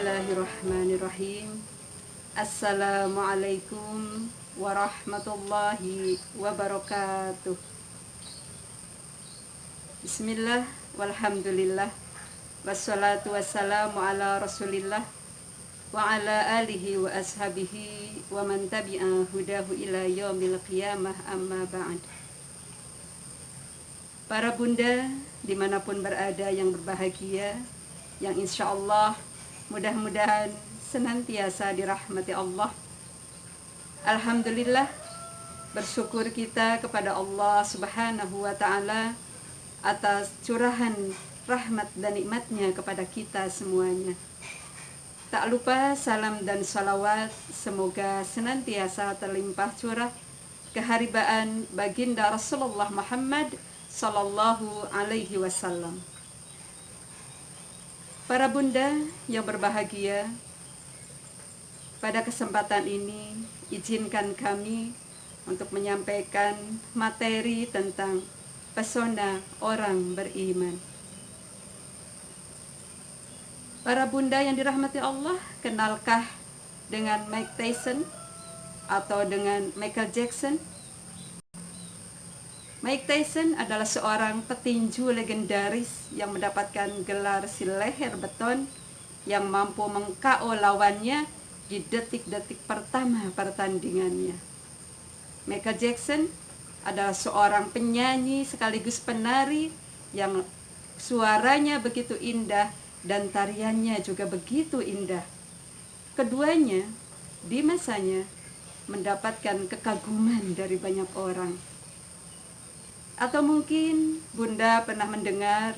Bismillahirrahmanirrahim. Assalamualaikum warahmatullahi wabarakatuh. Bismillah, walhamdulillah, wassalatu wassalamu ala rasulillah wa ala alihi wa ashabihi wa man tabi'a hudahu ila yaumil qiyamah, amma ba'd. Para bunda dimanapun berada yang berbahagia, yang insya Allah mudah-mudahan senantiasa dirahmati Allah. Alhamdulillah, bersyukur kita kepada Allah Subhanahu wa Ta'ala atas curahan rahmat dan nikmatnya kepada kita semuanya. Tak lupa salam dan salawat semoga senantiasa terlimpah curah keharibaan baginda Rasulullah Muhammad sallallahu alaihi wasallam. Para bunda yang berbahagia, pada kesempatan ini izinkan kami untuk menyampaikan materi tentang pesona orang beriman. Para bunda yang dirahmati Allah, kenalkah dengan Mike Tyson atau dengan Michael Jackson? Mike Tyson adalah seorang petinju legendaris yang mendapatkan gelar si leher beton yang mampu meng-KO lawannya di detik-detik pertama pertandingannya. Michael Jackson adalah seorang penyanyi sekaligus penari yang suaranya begitu indah dan tariannya juga begitu indah. Keduanya di masanya mendapatkan kekaguman dari banyak orang. Atau mungkin bunda pernah mendengar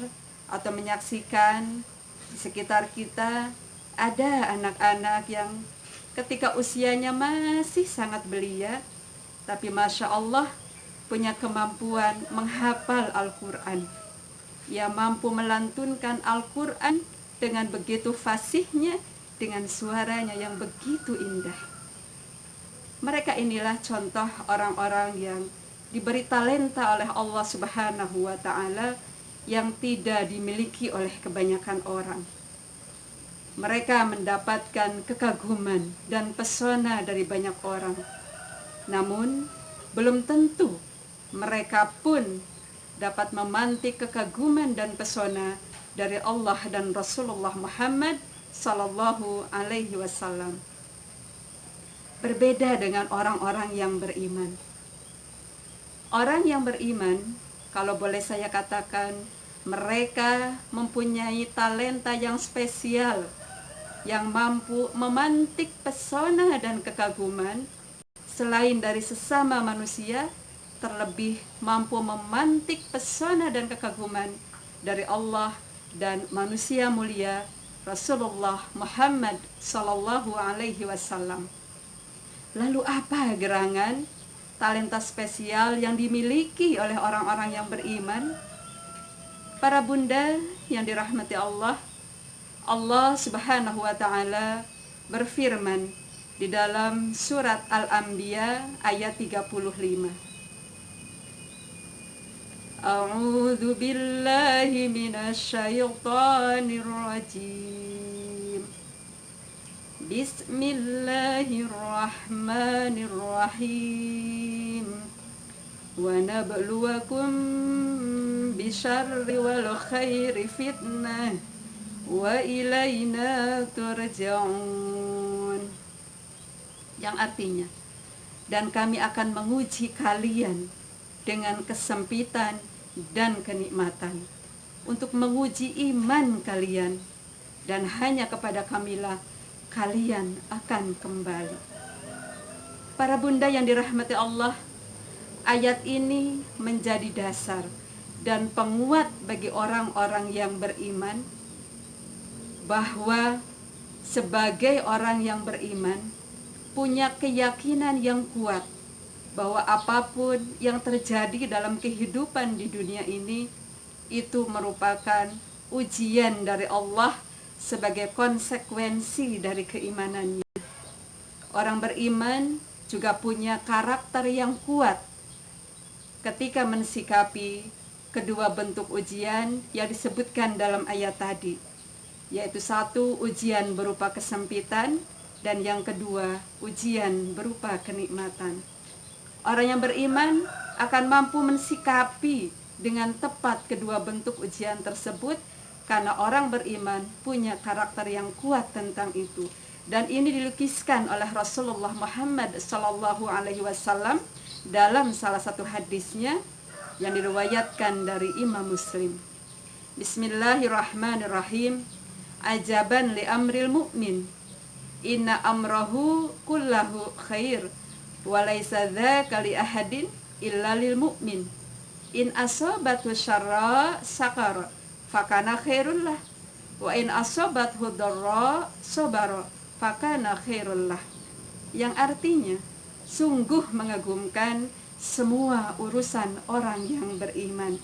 atau menyaksikan di sekitar kita ada anak-anak yang ketika usianya masih sangat belia, tapi Masya Allah punya kemampuan menghafal Al-Quran. Ia mampu melantunkan Al-Quran dengan begitu fasihnya, dengan suaranya yang begitu indah. Mereka inilah contoh orang-orang yang diberi talenta oleh Allah Subhanahu wa Ta'ala yang tidak dimiliki oleh kebanyakan orang. Mereka mendapatkan kekaguman dan pesona dari banyak orang. Namun, belum tentu mereka pun dapat memantik kekaguman dan pesona dari Allah dan Rasulullah Muhammad sallallahu alaihi wasallam. Berbeda dengan orang-orang yang beriman. Orang yang beriman, kalau boleh saya katakan, mereka mempunyai talenta yang spesial, yang mampu memantik pesona dan kekaguman, selain dari sesama manusia, terlebih mampu memantik pesona dan kekaguman dari Allah dan manusia mulia Rasulullah Muhammad sallallahu alaihi wasallam. Lalu apa gerangan talenta spesial yang dimiliki oleh orang-orang yang beriman? Para bunda yang dirahmati Allah, Allah Subhanahu wa Ta'ala berfirman di dalam surat Al-Anbiya ayat 35. A'udzu billahi minasyaitonir rajim. Bismillahirrahmanirrahim. Wa nabluwakum bisyarri wal khairi fitnah wa ilaina turja'un. Yang artinya, dan kami akan menguji kalian dengan kesempitan dan kenikmatan untuk menguji iman kalian, dan hanya kepada kamilah kalian akan kembali. Para bunda yang dirahmati Allah, ayat ini menjadi dasar dan penguat bagi orang-orang yang beriman bahwa sebagai orang yang beriman punya keyakinan yang kuat bahwa apapun yang terjadi dalam kehidupan di dunia ini itu merupakan ujian dari Allah sebagai konsekuensi dari keimanannya. Orang beriman juga punya karakter yang kuat ketika mensikapi kedua bentuk ujian yang disebutkan dalam ayat tadi. yaitu satu, ujian berupa kesempitan, dan yang kedua, ujian berupa kenikmatan. Orang yang beriman akan mampu mensikapi dengan tepat kedua bentuk ujian tersebut, karena orang beriman punya karakter yang kuat tentang itu. Dan ini dilukiskan oleh Rasulullah Muhammad SAW dalam salah satu hadisnya yang diriwayatkan dari Imam Muslim. Bismillahirrahmanirrahim. Ajaban li amril mu'min, inna amrahu kullahu khair, wa laysa dzaka li ahadin illa lil mu'min. In asabatu syarra sakara fakana khairul lah, wa in asabathu dharra sabara fakana khairul lah. Yang artinya, sungguh mengagumkan semua urusan orang yang beriman,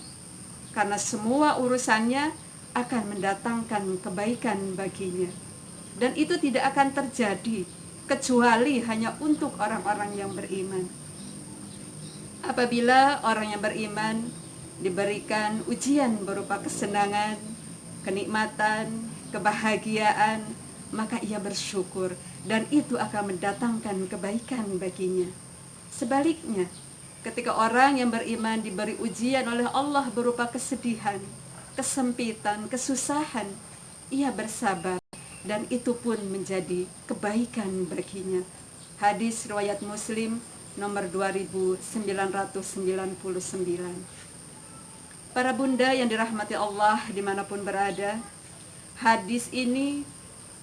karena semua urusannya akan mendatangkan kebaikan baginya. Dan itu tidak akan terjadi kecuali hanya untuk orang-orang yang beriman. Apabila orang yang beriman diberikan ujian berupa kesenangan, kenikmatan, kebahagiaan, maka ia bersyukur dan itu akan mendatangkan kebaikan baginya. Sebaliknya, ketika orang yang beriman diberi ujian oleh Allah berupa kesedihan, kesempitan, kesusahan, ia bersabar dan itu pun menjadi kebaikan baginya. Hadis riwayat Muslim nomor 2999. Para bunda yang dirahmati Allah dimanapun berada, hadis ini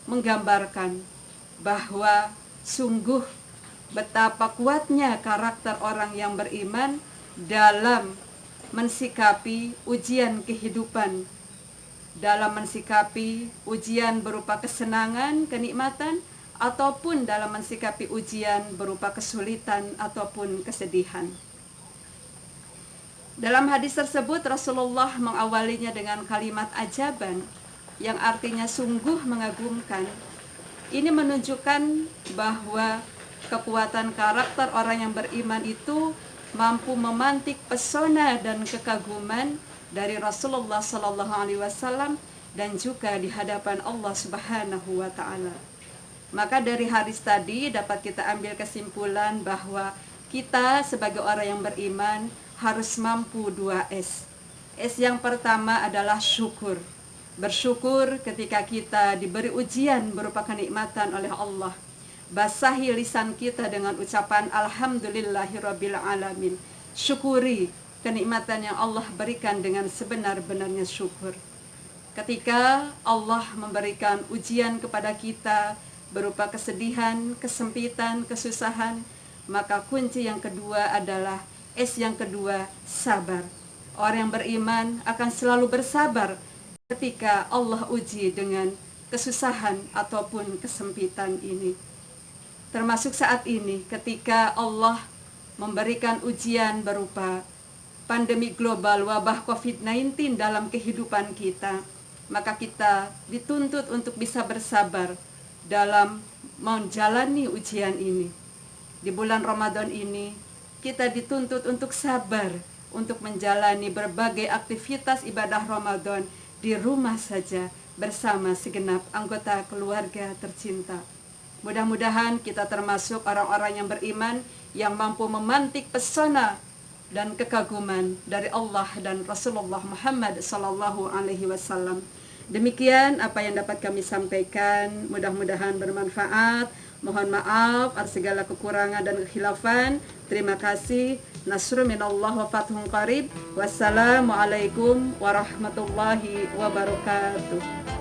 menggambarkan bahwa sungguh betapa kuatnya karakter orang yang beriman dalam mensikapi ujian kehidupan, dalam mensikapi ujian berupa kesenangan, kenikmatan, ataupun dalam mensikapi ujian berupa kesulitan ataupun kesedihan. Dalam hadis tersebut Rasulullah mengawalinya dengan kalimat ajaban yang artinya sungguh mengagumkan. Ini menunjukkan bahwa kekuatan karakter orang yang beriman itu mampu memantik pesona dan kekaguman dari Rasulullah SAW dan juga di hadapan Allah Subhanahu wa taala. Maka dari hadis tadi dapat kita ambil kesimpulan bahwa kita sebagai orang yang beriman harus mampu 2S. S yang pertama adalah syukur. Bersyukur ketika kita diberi ujian berupa kenikmatan oleh Allah. Basahi lisan kita dengan ucapan alhamdulillahirabbil alamin. Syukuri kenikmatan yang Allah berikan dengan sebenar-benarnya syukur. Ketika Allah memberikan ujian kepada kita berupa kesedihan, kesempitan, kesusahan, maka kunci yang kedua adalah S yang kedua, sabar. Orang yang beriman akan selalu bersabar ketika Allah uji dengan kesusahan ataupun kesempitan ini. Termasuk saat ini ketika Allah memberikan ujian berupa pandemi global wabah COVID-19 dalam kehidupan kita, maka kita dituntut untuk bisa bersabar dalam menjalani ujian ini. Di bulan Ramadan ini kita dituntut untuk sabar untuk menjalani berbagai aktivitas ibadah Ramadan di rumah saja bersama segenap anggota keluarga tercinta. Mudah-mudahan kita termasuk orang-orang yang beriman yang mampu memantik pesona dan kekaguman dari Allah dan Rasulullah Muhammad SAW. Demikian apa yang dapat kami sampaikan, mudah-mudahan bermanfaat. Mohon maaf atas segala kekurangan dan kekhilafan. Terima kasih. Nasrun minallah wa fathun qarib. Wassalamualaikum warahmatullahi wabarakatuh.